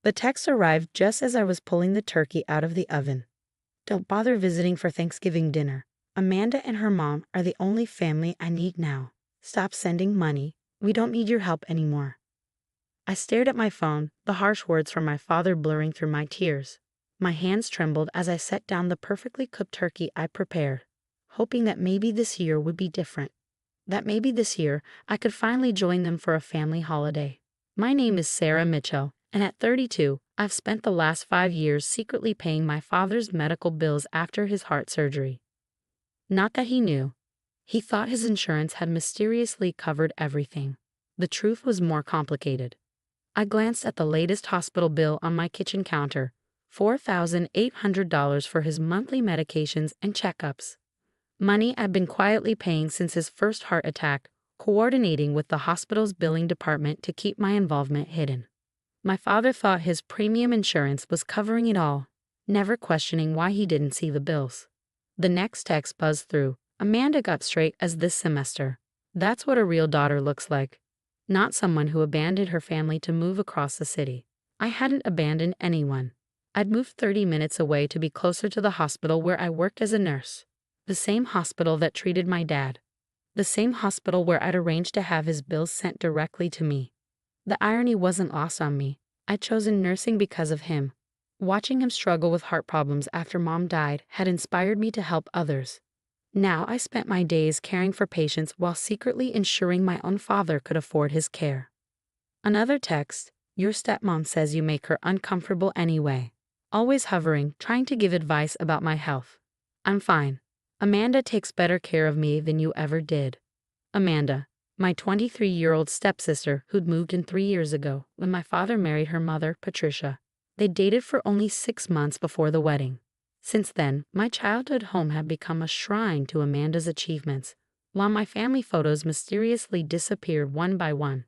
The text arrived just as I was pulling the turkey out of the oven. Don't bother visiting for Thanksgiving dinner. Amanda and her mom are the only family I need now. Stop sending money. We don't need your help anymore. I stared at my phone, the harsh words from my father blurring through my tears. My hands trembled as I set down the perfectly cooked turkey I prepared, hoping that maybe this year would be different. That maybe this year I could finally join them for a family holiday. My name is Sarah Mitchell, and at 32, I've spent the last 5 years secretly paying my father's medical bills after his heart surgery. Not that he knew. He thought his insurance had mysteriously covered everything. The truth was more complicated. I glanced at the latest hospital bill on my kitchen counter, $4,800 for his monthly medications and checkups. Money I'd been quietly paying since his first heart attack, coordinating with the hospital's billing department to keep my involvement hidden. My father thought his premium insurance was covering it all, never questioning why he didn't see the bills. The next text buzzed through. Amanda got straight A's this semester. That's what a real daughter looks like. Not someone who abandoned her family to move across the city. I hadn't abandoned anyone. I'd moved 30 minutes away to be closer to the hospital where I worked as a nurse. The same hospital that treated my dad. The same hospital where I'd arranged to have his bills sent directly to me. The irony wasn't lost on me. I'd chosen nursing because of him. Watching him struggle with heart problems after Mom died had inspired me to help others. Now I spent my days caring for patients while secretly ensuring my own father could afford his care. Another text, your stepmom says you make her uncomfortable anyway. Always hovering, trying to give advice about my health. I'm fine. Amanda takes better care of me than you ever did. Amanda, my 23-year-old stepsister who'd moved in 3 years ago when my father married her mother, Patricia. They dated for only 6 months before the wedding. Since then, my childhood home had become a shrine to Amanda's achievements, while my family photos mysteriously disappeared one by one.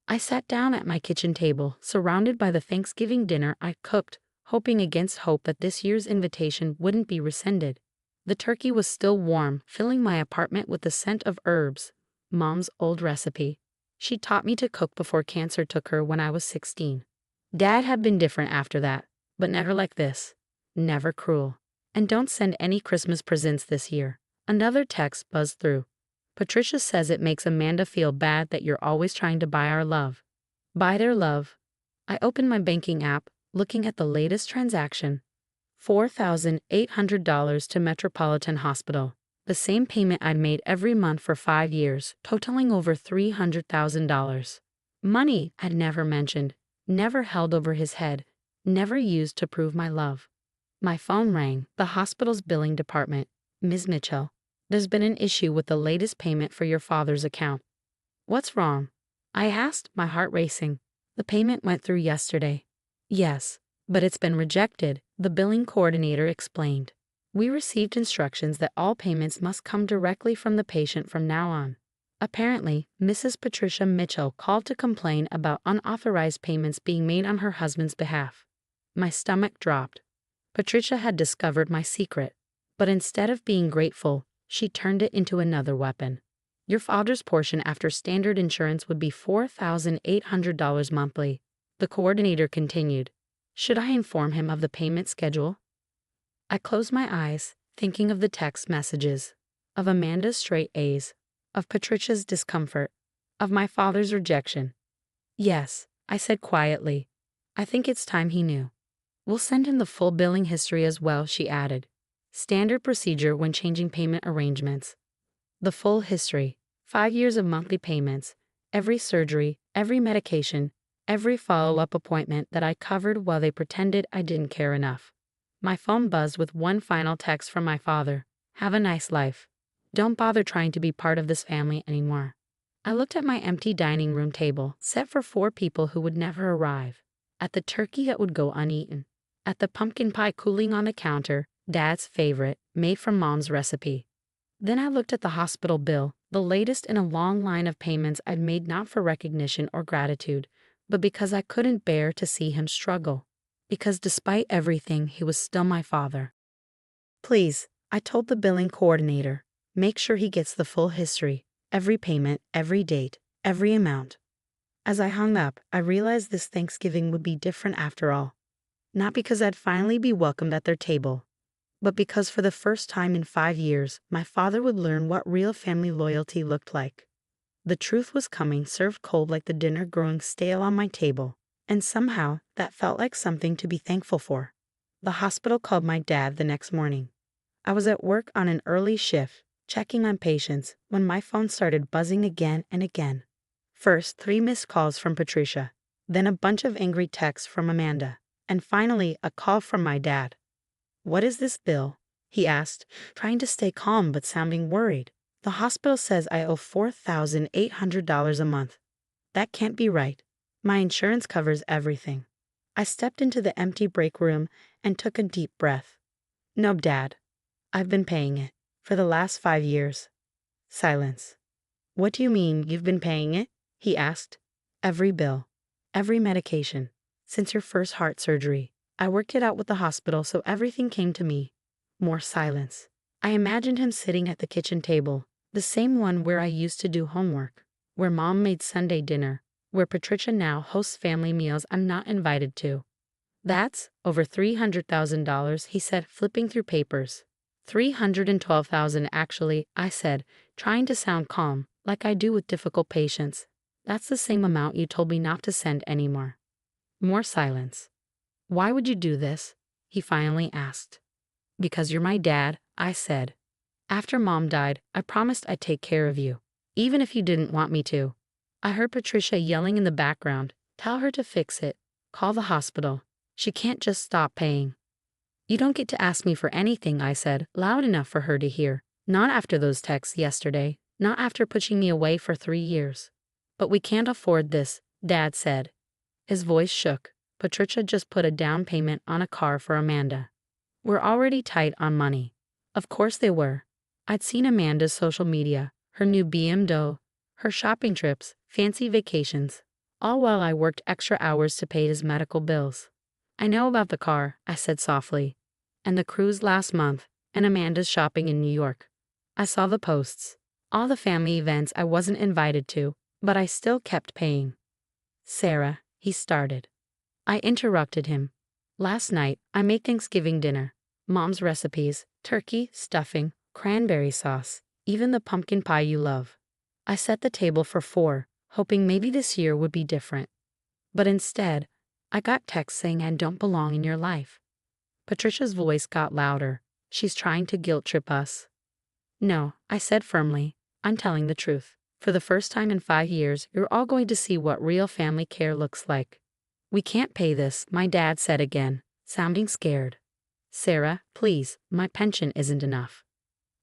I sat down at my kitchen table, surrounded by the Thanksgiving dinner I cooked, hoping against hope that this year's invitation wouldn't be rescinded. The turkey was still warm, filling my apartment with the scent of herbs, Mom's old recipe. She taught me to cook before cancer took her when I was 16. Dad had been different after that, but never like this. Never cruel. And don't send any Christmas presents this year. Another text buzzed through. Patricia says it makes Amanda feel bad that you're always trying to buy our love. Buy their love. I opened my banking app, looking at the latest transaction. $4,800 to Metropolitan Hospital. The same payment I'd made every month for 5 years, totaling over $300,000. Money I'd never mentioned, never held over his head, never used to prove my love. My phone rang, the hospital's billing department. Ms. Mitchell, there's been an issue with the latest payment for your father's account. What's wrong? I asked, my heart racing. The payment went through yesterday. Yes, but it's been rejected, the billing coordinator explained. We received instructions that all payments must come directly from the patient from now on. Apparently, Mrs. Patricia Mitchell called to complain about unauthorized payments being made on her husband's behalf. My stomach dropped. Patricia had discovered my secret, but instead of being grateful, she turned it into another weapon. Your father's portion after standard insurance would be $4,800 monthly, the coordinator continued. Should I inform him of the payment schedule? I closed my eyes, thinking of the text messages, of Amanda's straight A's, of Patricia's discomfort, of my father's rejection. Yes, I said quietly. I think it's time he knew. We'll send him the full billing history as well, she added. Standard procedure when changing payment arrangements. The full history. 5 years of monthly payments. Every surgery, every medication, every follow-up appointment that I covered while they pretended I didn't care enough. My phone buzzed with one final text from my father. Have a nice life. Don't bother trying to be part of this family anymore. I looked at my empty dining room table, set for 4 people who would never arrive. At the turkey that would go uneaten. At the pumpkin pie cooling on the counter, Dad's favorite, made from Mom's recipe. Then I looked at the hospital bill, the latest in a long line of payments I'd made not for recognition or gratitude, but because I couldn't bear to see him struggle. Because despite everything, he was still my father. Please, I told the billing coordinator, make sure he gets the full history, every payment, every date, every amount. As I hung up, I realized this Thanksgiving would be different after all. Not because I'd finally be welcomed at their table, but because for the first time in 5 years, my father would learn what real family loyalty looked like. The truth was coming, served cold like the dinner growing stale on my table, and somehow that felt like something to be thankful for. The hospital called my dad the next morning. I was at work on an early shift, checking on patients, when my phone started buzzing again and again. First, 3 missed calls from Patricia, then a bunch of angry texts from Amanda, and finally a call from my dad. "What is this bill?" he asked, trying to stay calm but sounding worried. "The hospital says I owe $4,800 a month. That can't be right. My insurance covers everything." I stepped into the empty break room and took a deep breath. "No, Dad. I've been paying it. For the last 5 years." Silence. "What do you mean you've been paying it?" he asked. "Every bill. Every medication. Since your first heart surgery. I worked it out with the hospital, so everything came to me." More silence. I imagined him sitting at the kitchen table, the same one where I used to do homework, where Mom made Sunday dinner, where Patricia now hosts family meals I'm not invited to. "That's over $300,000, he said, flipping through papers. $312,000 actually, I said, trying to sound calm, like I do with difficult patients. "That's the same amount you told me not to send anymore." More silence. "Why would you do this?" he finally asked. "Because you're my dad," I said. "After Mom died, I promised I'd take care of you, even if you didn't want me to." I heard Patricia yelling in the background, "Tell her to fix it. Call the hospital. She can't just stop paying." "You don't get to ask me for anything," I said, loud enough for her to hear. "Not after those texts yesterday. Not after pushing me away for 3 years." "But we can't afford this," Dad said. His voice shook. "Patricia just put a down payment on a car for Amanda. We're already tight on money." Of course they were. I'd seen Amanda's social media, her new BMW, her shopping trips, fancy vacations, all while I worked extra hours to pay his medical bills. "I know about the car," I said softly, "and the cruise last month, and Amanda's shopping in New York. I saw the posts, all the family events I wasn't invited to, but I still kept paying." "Sarah," he started. I interrupted him. "Last night, I made Thanksgiving dinner. Mom's recipes, turkey, stuffing, cranberry sauce, even the pumpkin pie you love. I set the table for 4, hoping maybe this year would be different. But instead, I got texts saying I don't belong in your life." Patricia's voice got louder. "She's trying to guilt trip us." "No," I said firmly. "I'm telling the truth. For the first time in 5 years, you're all going to see what real family care looks like." "We can't pay this," my dad said again, sounding scared. "Sarah, please, my pension isn't enough."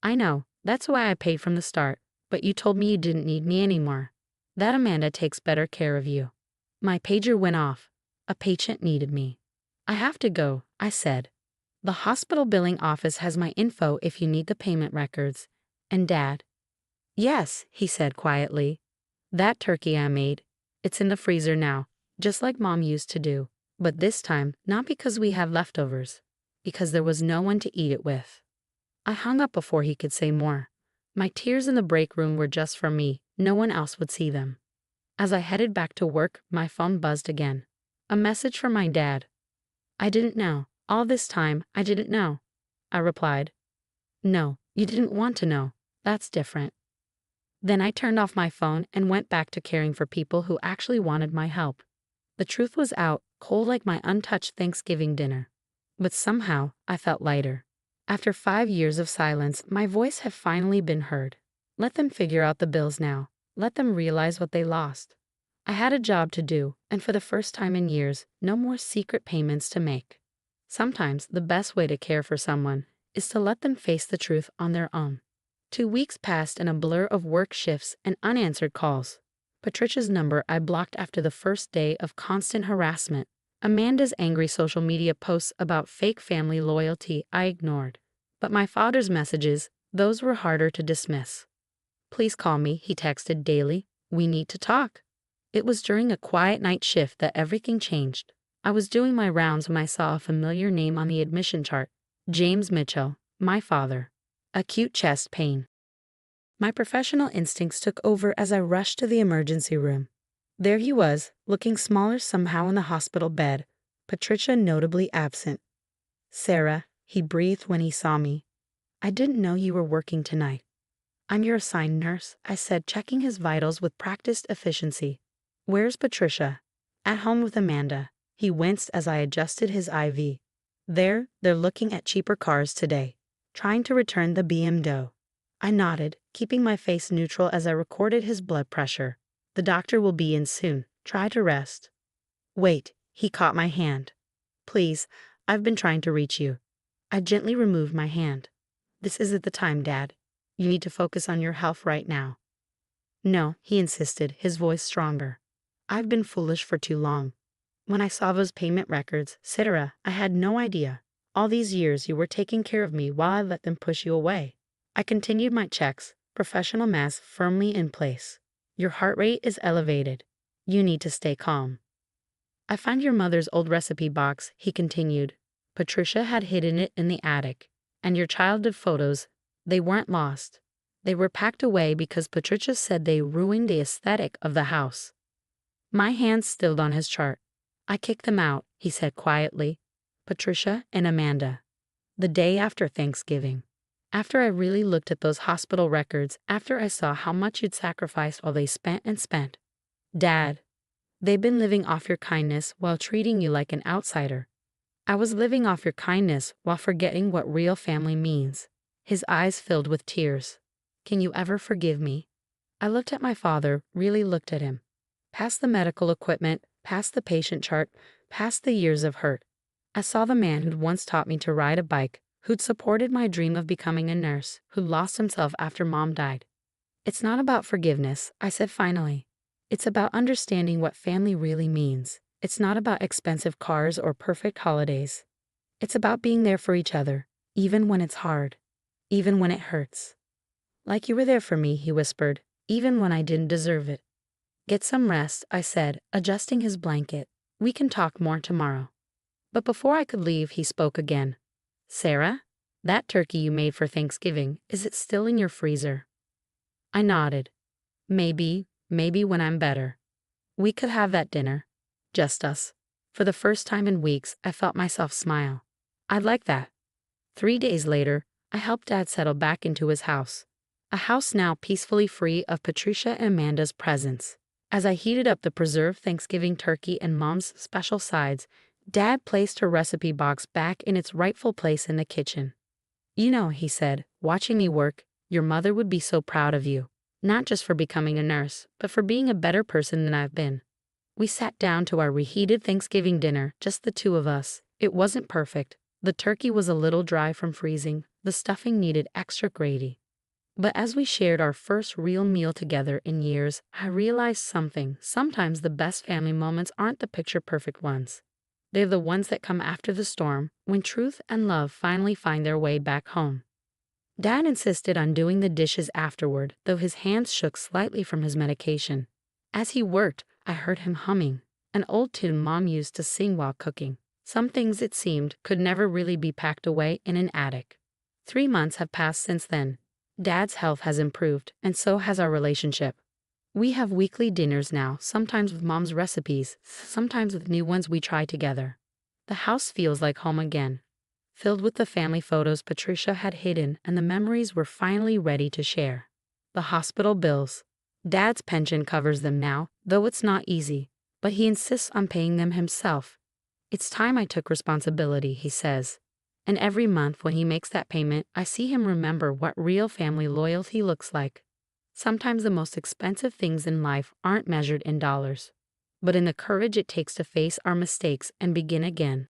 "I know, that's why I paid from the start, but you told me you didn't need me anymore. That Amanda takes better care of you." My pager went off. A patient needed me. "I have to go," I said. "The hospital billing office has my info if you need the payment records." "And Dad?" "Yes," he said quietly. "That turkey I made, it's in the freezer now, just like Mom used to do. But this time, not because we have leftovers, because there was no one to eat it with." I hung up before he could say more. My tears in the break room were just for me, no one else would see them. As I headed back to work, my phone buzzed again. A message from my dad. "I didn't know. All this time, I didn't know." I replied. "No, you didn't want to know. That's different." Then I turned off my phone and went back to caring for people who actually wanted my help. The truth was out, cold like my untouched Thanksgiving dinner. But somehow, I felt lighter. After 5 years of silence, my voice had finally been heard. Let them figure out the bills now. Let them realize what they lost. I had a job to do, and for the first time in years, no more secret payments to make. Sometimes the best way to care for someone is to let them face the truth on their own. 2 weeks passed in a blur of work shifts and unanswered calls. Patricia's number I blocked after the first day of constant harassment. Amanda's angry social media posts about fake family loyalty I ignored. But my father's messages, those were harder to dismiss. "Please call me," he texted daily. "We need to talk." It was during a quiet night shift that everything changed. I was doing my rounds when I saw a familiar name on the admission chart. James Mitchell, my father. Acute chest pain. My professional instincts took over as I rushed to the emergency room. There he was, looking smaller somehow in the hospital bed, Patricia notably absent. "Sarah," he breathed when he saw me. "I didn't know you were working tonight." "I'm your assigned nurse," I said, checking his vitals with practiced efficiency. "Where's Patricia?" "At home with Amanda." He winced as I adjusted his IV. They're looking at cheaper cars today. Trying to return the BMW. I nodded, keeping my face neutral as I recorded his blood pressure. "The doctor will be in soon. Try to rest." "Wait," he caught my hand. "Please, I've been trying to reach you." I gently removed my hand. "This isn't the time, Dad. You need to focus on your health right now." "No," he insisted, his voice stronger. "I've been foolish for too long. When I saw those payment records, Sarah, I had no idea. All these years you were taking care of me while I let them push you away." I continued my checks, professional mask firmly in place. "Your heart rate is elevated. You need to stay calm." "I found your mother's old recipe box," he continued. "Patricia had hidden it in the attic. And your childhood photos, they weren't lost. They were packed away because Patricia said they ruined the aesthetic of the house." My hand stilled on his chart. "I kicked them out," he said quietly. "Patricia and Amanda. The day after Thanksgiving. After I really looked at those hospital records, after I saw how much you'd sacrificed while they spent and spent. Dad, they've been living off your kindness while treating you like an outsider." "I was living off your kindness while forgetting what real family means." His eyes filled with tears. "Can you ever forgive me?" I looked at my father, really looked at him. Past the medical equipment, past the patient chart, past the years of hurt. I saw the man who'd once taught me to ride a bike, who'd supported my dream of becoming a nurse, who lost himself after Mom died. "It's not about forgiveness," I said finally. "It's about understanding what family really means. It's not about expensive cars or perfect holidays. It's about being there for each other, even when it's hard, even when it hurts." "Like you were there for me," he whispered, "even when I didn't deserve it." "Get some rest," I said, adjusting his blanket. "We can talk more tomorrow." But before I could leave, he spoke again. "Sarah, that turkey you made for Thanksgiving, is it still in your freezer?" I nodded. Maybe when I'm better. We could have that dinner. Just us." For the first time in weeks, I felt myself smile. "I'd like that." 3 days later, I helped Dad settle back into his house. A house now peacefully free of Patricia and Amanda's presence. As I heated up the preserved Thanksgiving turkey and Mom's special sides, Dad placed her recipe box back in its rightful place in the kitchen. "You know," he said, watching me work, "your mother would be so proud of you. Not just for becoming a nurse, but for being a better person than I've been." We sat down to our reheated Thanksgiving dinner, just the two of us. It wasn't perfect. The turkey was a little dry from freezing. The stuffing needed extra gravy. But as we shared our first real meal together in years, I realized something. Sometimes the best family moments aren't the picture-perfect ones. They're the ones that come after the storm, when truth and love finally find their way back home. Dad insisted on doing the dishes afterward, though his hands shook slightly from his medication. As he worked, I heard him humming, an old tune Mom used to sing while cooking. Some things, it seemed, could never really be packed away in an attic. 3 months have passed since then. Dad's health has improved, and so has our relationship. We have weekly dinners now, sometimes with Mom's recipes, sometimes with new ones we try together. The house feels like home again, filled with the family photos Patricia had hidden and the memories we're finally ready to share. The hospital bills. Dad's pension covers them now, though it's not easy, but he insists on paying them himself. "It's time I took responsibility," he says. And every month when he makes that payment, I see him remember what real family loyalty looks like. Sometimes the most expensive things in life aren't measured in dollars, but in the courage it takes to face our mistakes and begin again.